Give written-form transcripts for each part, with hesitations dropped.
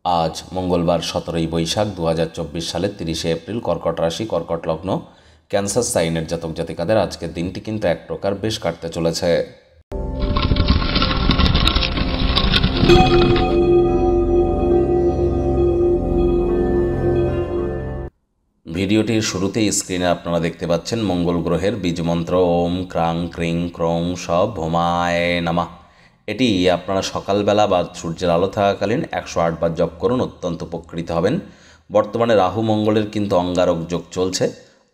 আজ মঙ্গলবার 17ই বৈশাখ 2024 সালের 30শে এপ্রিল। কর্কট রাশি, কর্কট লগ্ন, ক্যান্সার সাইনের জাতক জাতিকাদের আজকের দিনটি কিন্তু এক প্রকার বেশ কাটতে চলেছে। ভিডিওটির শুরুতেই স্ক্রিনে আপনারা দেখতে পাচ্ছেন মঙ্গল গ্রহের বীজমন্ত্র ওম ক্রাং ক্রিং ক্রং স ভোমায় নামা। এটি আপনারা সকালবেলা বা সূর্যের আলো থাকাকালীন 108 বার জপ করুন, অত্যন্ত উপকৃত হবেন। বর্তমানে রাহু মঙ্গলের কিন্তু অঙ্গারক যোগ চলছে।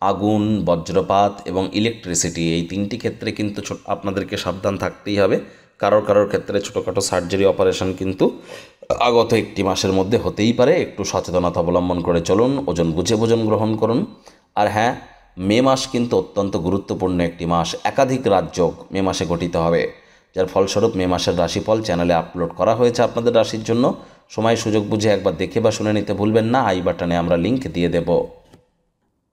আগুন, বজ্রপাত এবং ইলেকট্রিসিটি এই তিনটি ক্ষেত্রে কিন্তু আপনাদেরকে সাবধান থাকতেই হবে। কারোর ক্ষেত্রে ছোটোখাটো সার্জারি অপারেশন কিন্তু আগত একটি মাসের মধ্যে হতেই পারে। একটু সচেতনতা অবলম্বন করে চলুন, ওজন বুঝে ভোজন গ্রহণ করুন। আর হ্যাঁ, মে মাস কিন্তু অত্যন্ত গুরুত্বপূর্ণ একটি মাস। একাধিক রাজযোগ মে মাসে গঠিত হবে, যার ফলস্বরূপ মে মাসের রাশিফল চ্যানেলে আপলোড করা হয়েছে আপনাদের রাশির জন্য। সময় সুযোগ বুঝে একবার দেখে বা শুনে নিতে ভুলবেন না। আই বাটনে আমরা লিঙ্ক দিয়ে দেব।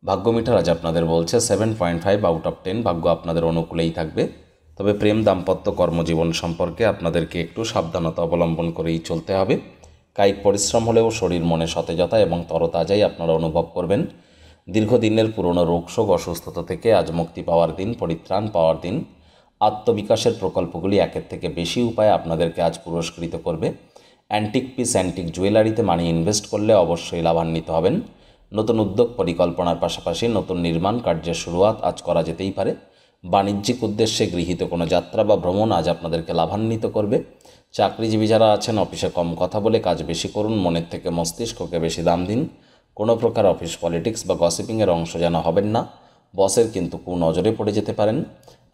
ভাগ্য মিটার আজ আপনাদের বলছে 7.5 আউট অফ 10। ভাগ্য আপনাদের অনুকূলেই থাকবে, তবে প্রেম, দাম্পত্য, কর্মজীবন সম্পর্কে আপনাদেরকে একটু সাবধানতা অবলম্বন করেই চলতে হবে। কায়িক পরিশ্রম হলেও শরীর মনে সতেজতা এবং তরতাজাই আপনারা অনুভব করবেন। দীর্ঘদিনের পুরনো রোগশোক, অসুস্থতা থেকে আজ মুক্তি পাওয়ার দিন, পরিত্রাণ পাওয়ার দিন। আত্মবিকাশের প্রকল্পগুলি একের থেকে বেশি উপায়ে আপনাদেরকে আজ পুরস্কৃত করবে। অ্যান্টিক পিস, অ্যান্টিক জুয়েলারিতে মানি ইনভেস্ট করলে অবশ্যই লাভান্বিত হবেন। নতুন উদ্যোগ পরিকল্পনার পাশাপাশি নতুন নির্মাণ কার্যের শুরুয়াত আজ করা যেতেই পারে। বাণিজ্যিক উদ্দেশ্যে গৃহীত কোনো যাত্রা বা ভ্রমণ আজ আপনাদেরকে লাভান্বিত করবে। চাকরিজীবী যারা আছেন, অফিসে কম কথা বলে কাজ বেশি করুন, মনের থেকে মস্তিষ্ককে বেশি দাম দিন। কোনো প্রকার অফিস পলিটিক্স বা গসিপিংয়ের অংশ যেন হবেন না, বসের কিন্তু কুনজরে পড়ে যেতে পারেন।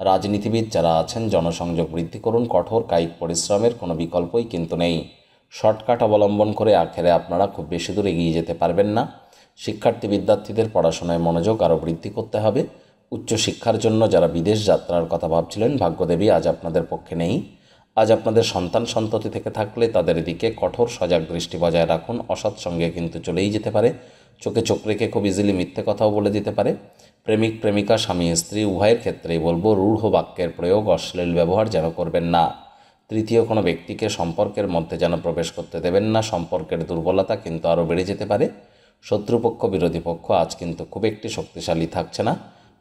রাজনীতিবিদ যারা আছেন, জনসংযোগ বৃদ্ধি করুন। কঠোর কায়িক পরিশ্রমের কোনো বিকল্পই কিন্তু নেই। শর্টকাট অবলম্বন করে আখেরে আপনারা খুব বেশি দূর এগিয়ে যেতে পারবেন না। শিক্ষার্থী বিদ্যার্থীদের পড়াশোনায় মনোযোগ আরও বৃদ্ধি করতে হবে। উচ্চশিক্ষার জন্য যারা বিদেশ যাত্রার কথা ভাবছিলেন, ভাগ্যদেবী আজ আপনাদের পক্ষে নেই। আজ আপনাদের সন্তান সন্ততি থেকে থাকলে তাদের দিকে কঠোর সজাগ দৃষ্টি বজায় রাখুন। অসৎ সঙ্গে কিন্তু চলেই যেতে পারে। চোখে চোখ রেখে খুব ইজিলি মিথ্যে কথাও বলে দিতে পারে। প্রেমিক প্রেমিকা, স্বামী স্ত্রী উভয়ের ক্ষেত্রেই বলবো, রূঢ় বাক্যের প্রয়োগ, অশ্লীল ব্যবহার যেন করবেন না। তৃতীয় কোনো ব্যক্তিকে সম্পর্কের মধ্যে যেন প্রবেশ করতে দেবেন না। সম্পর্কের দুর্বলতা কিন্তু আরও বেড়ে যেতে পারে। শত্রুপক্ষ, বিরোধী পক্ষ আজ কিন্তু খুব একটি শক্তিশালী থাকছে না।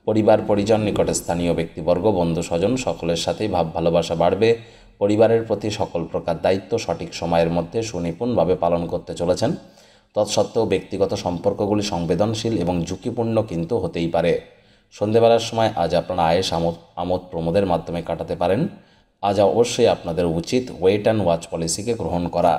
পরিবার পরিজন, নিকটে স্থানীয় ব্যক্তিবর্গ, বন্ধু স্বজন সকলের সাথেই ভাব ভালোবাসা বাড়বে। পরিবারের প্রতি সকল প্রকার দায়িত্ব সঠিক সময়ের মধ্যে সুনিপুণভাবে পালন করতে চলেছেন। তৎসত্ত্বেও ব্যক্তিগত সম্পর্কগুলি সংবেদনশীল এবং ঝুঁকিপূর্ণ কিন্তু হতেই পারে। সন্ধেবেলার সময় আজ আপনারা আয়েস আমোদ প্রমোদের মাধ্যমে কাটাতে পারেন। আজ অবশ্যই আপনাদের উচিত ওয়েট অ্যান্ড ওয়াচ পলিসিকে গ্রহণ করা।